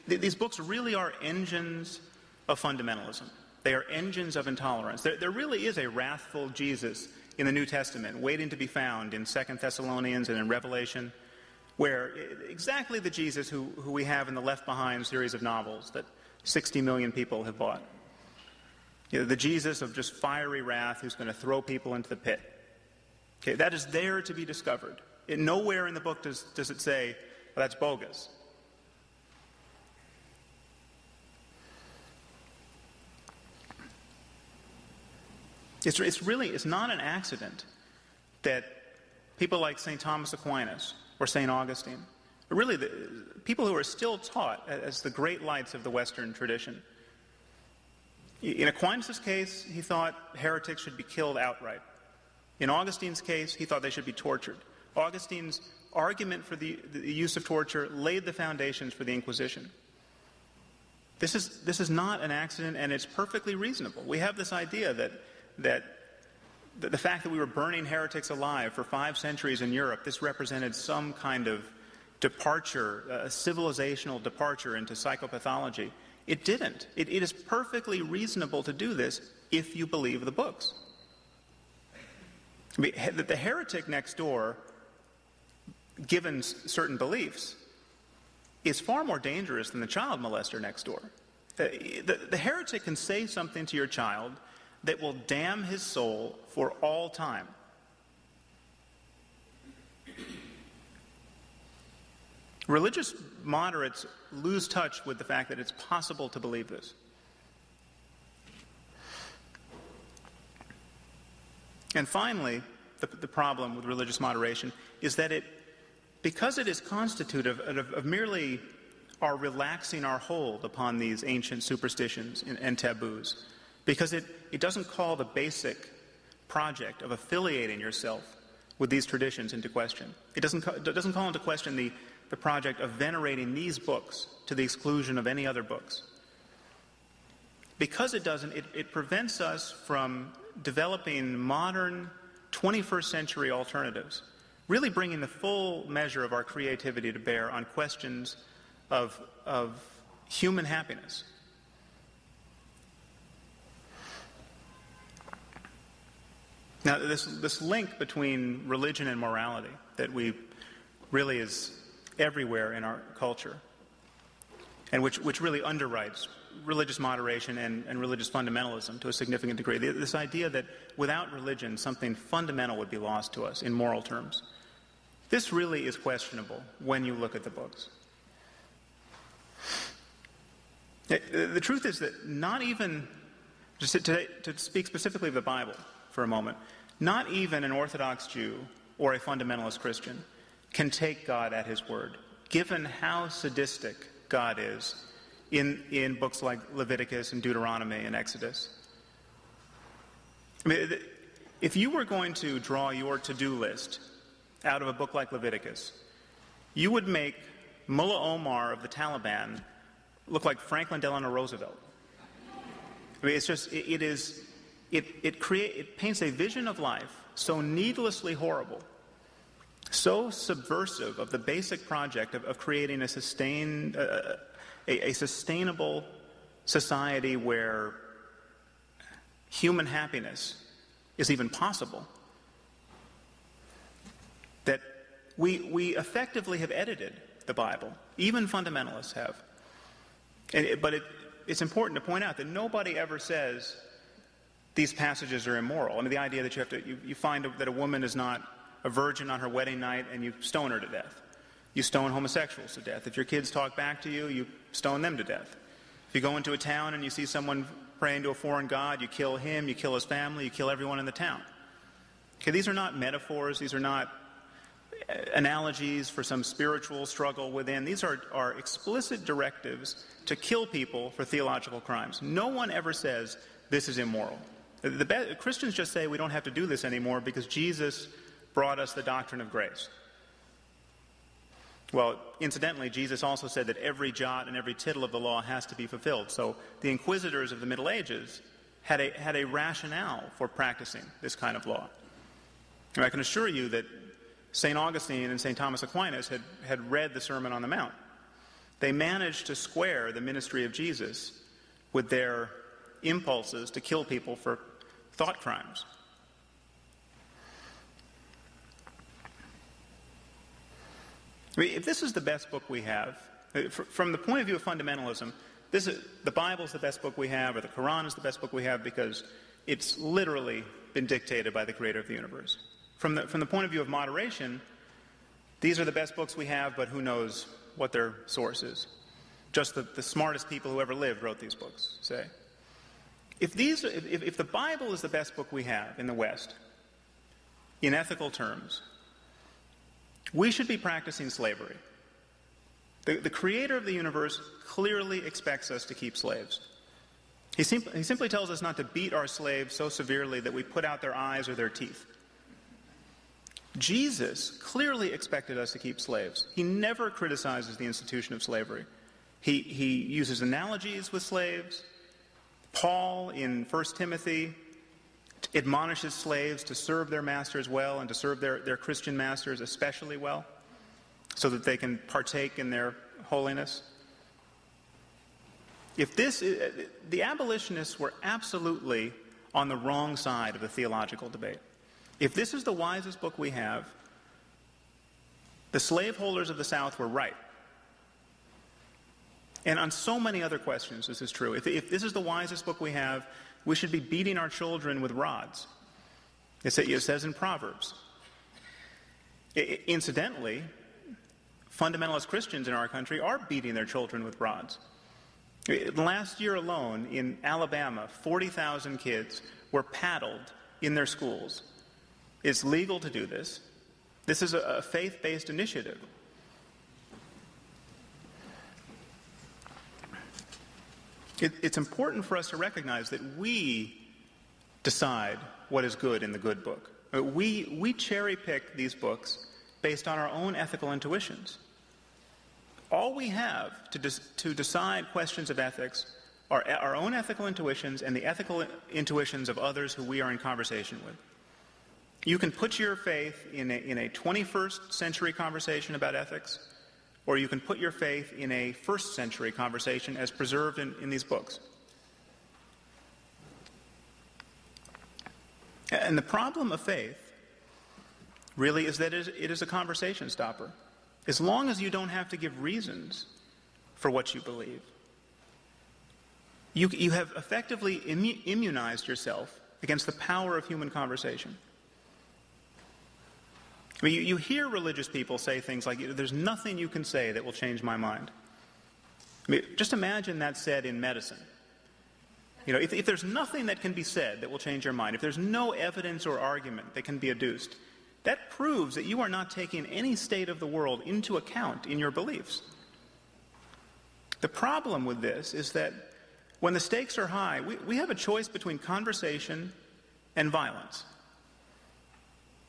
These books really are engines of fundamentalism. They are engines of intolerance. There really is a wrathful Jesus in the New Testament waiting to be found in 2 Thessalonians and in Revelation, where exactly the Jesus who we have in the Left Behind series of novels that 60 million people have bought. The Jesus of just fiery wrath who's going to throw people into the pit. Okay, that is there to be discovered. Nowhere in the book does it say, well, that's bogus. It's not an accident that people like St. Thomas Aquinas or St. Augustine, really the people who are still taught as the great lights of the Western tradition. In Aquinas' case, he thought heretics should be killed outright. In Augustine's case, he thought they should be tortured. Augustine's argument for the use of torture laid the foundations for the Inquisition. This is not an accident, and it's perfectly reasonable. We have this idea that the fact that we were burning heretics alive for 5 centuries in Europe, this represented some kind of departure, a civilizational departure into psychopathology. It didn't. It is perfectly reasonable to do this if you believe the books. I mean, the heretic next door, given certain beliefs, is far more dangerous than the child molester next door. The heretic can say something to your child that will damn his soul for all time. Religious moderates lose touch with the fact that it's possible to believe this. And finally, the problem with religious moderation is that because it is constitutive of merely our relaxing our hold upon these ancient superstitions and taboos, because it doesn't call the basic project of affiliating yourself with these traditions into question. It doesn't call into question the project of venerating these books to the exclusion of any other books. Because it doesn't, it prevents us from developing modern 21st century alternatives, really bringing the full measure of our creativity to bear on questions of human happiness. Now, this link between religion and morality that really is everywhere in our culture, and which really underwrites religious moderation and religious fundamentalism to a significant degree. This idea that without religion, something fundamental would be lost to us in moral terms. This really is questionable when you look at the books. The truth is that not even, just to speak specifically of the Bible for a moment, not even an Orthodox Jew or a fundamentalist Christian can take God at his word, given how sadistic God is in books like Leviticus and Deuteronomy and Exodus. I mean, if you were going to draw your to-do list out of a book like Leviticus, you would make Mullah Omar of the Taliban look like Franklin Delano Roosevelt. I mean, it's just, it paints a vision of life so needlessly horrible, so subversive of the basic project of creating a sustainable society where human happiness is even possible, that we effectively have edited the Bible. Even fundamentalists have. But it's important to point out that nobody ever says these passages are immoral. I mean, the idea that you find that a woman is not a virgin on her wedding night and you stone her to death. You stone homosexuals to death. If your kids talk back to you, you stone them to death. If you go into a town and you see someone praying to a foreign god, you kill him, you kill his family, you kill everyone in the town. Okay, these are not metaphors. These are not analogies for some spiritual struggle within. These are explicit directives to kill people for theological crimes. No one ever says this is immoral. Christians just say we don't have to do this anymore because Jesus brought us the doctrine of grace. Well, incidentally, Jesus also said that every jot and every tittle of the law has to be fulfilled. So the inquisitors of the Middle Ages had a rationale for practicing this kind of law. And I can assure you that St. Augustine and St. Thomas Aquinas had read the Sermon on the Mount. they managed to square the ministry of Jesus with their impulses to kill people for thought crimes. I mean, if this is the best book we have, from the point of view of fundamentalism, the Bible is the best book we have, or the Quran is the best book we have, because it's literally been dictated by the creator of the universe. From the point of view of moderation, these are the best books we have, but who knows what their source is. Just the smartest people who ever lived wrote these books, say. If the Bible is the best book we have in the West, in ethical terms, we should be practicing slavery. The creator of the universe clearly expects us to keep slaves. He simply tells us not to beat our slaves so severely that we put out their eyes or their teeth. Jesus clearly expected us to keep slaves. He never criticizes the institution of slavery. He uses analogies with slaves. Paul, in 1 Timothy, admonishes slaves to serve their masters well and to serve their Christian masters especially well, so that they can partake in their holiness. The abolitionists were absolutely on the wrong side of the theological debate. If this is the wisest book we have, the slaveholders of the South were right. And on so many other questions, this is true. If this is the wisest book we have, we should be beating our children with rods. It says in Proverbs. Incidentally, fundamentalist Christians in our country are beating their children with rods. Last year alone, in Alabama, 40,000 kids were paddled in their schools. It's legal to do this. This is a faith-based initiative. It's important for us to recognize that we decide what is good in the good book. We cherry-pick these books based on our own ethical intuitions. All we have to decide questions of ethics are our own ethical intuitions and the ethical intuitions of others who we are in conversation with. You can put your faith in a 21st century conversation about ethics, or you can put your faith in a first century conversation as preserved in these books. And the problem of faith really is that it is a conversation stopper. As long as you don't have to give reasons for what you believe, you have effectively immunized yourself against the power of human conversation. I mean, you hear religious people say things like, there's nothing you can say that will change my mind. I mean, just imagine that said in medicine. If there's nothing that can be said that will change your mind, if there's no evidence or argument that can be adduced, that proves that you are not taking any state of the world into account in your beliefs. The problem with this is that when the stakes are high, we have a choice between conversation and violence.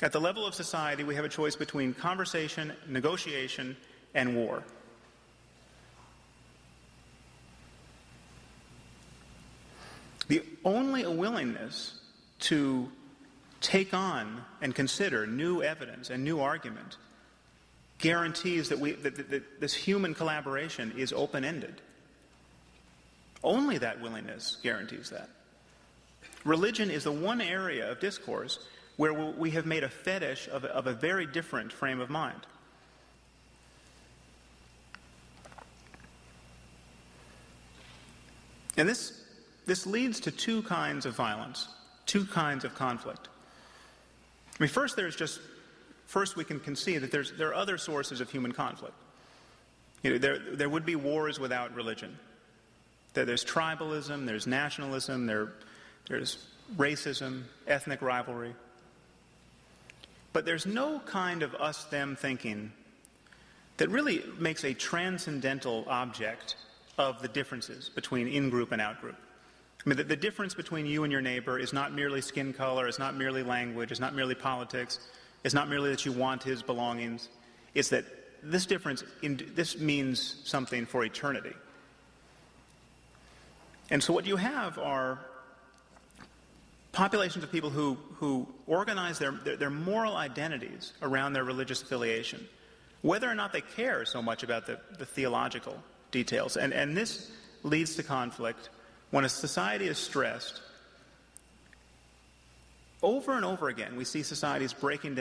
At the level of society, we have a choice between conversation, negotiation, and war. The only willingness to take on and consider new evidence and new argument guarantees that this human collaboration is open-ended. Only that willingness guarantees that. Religion is the one area of discourse where we have made a fetish of a very different frame of mind. And this leads to two kinds of violence, two kinds of conflict. I mean, first we can concede that there are other sources of human conflict. There would be wars without religion. There's tribalism, there's nationalism, there's racism, ethnic rivalry. But there's no kind of us-them thinking that really makes a transcendental object of the differences between in-group and out-group. I mean, the difference between you and your neighbor is not merely skin color, it's not merely language, it's not merely politics, it's not merely that you want his belongings. It's that this difference, this means something for eternity. And so what you have are populations of people who organize their moral identities around their religious affiliation, whether or not they care so much about the theological details. And this leads to conflict when a society is stressed. Over and over again, we see societies breaking down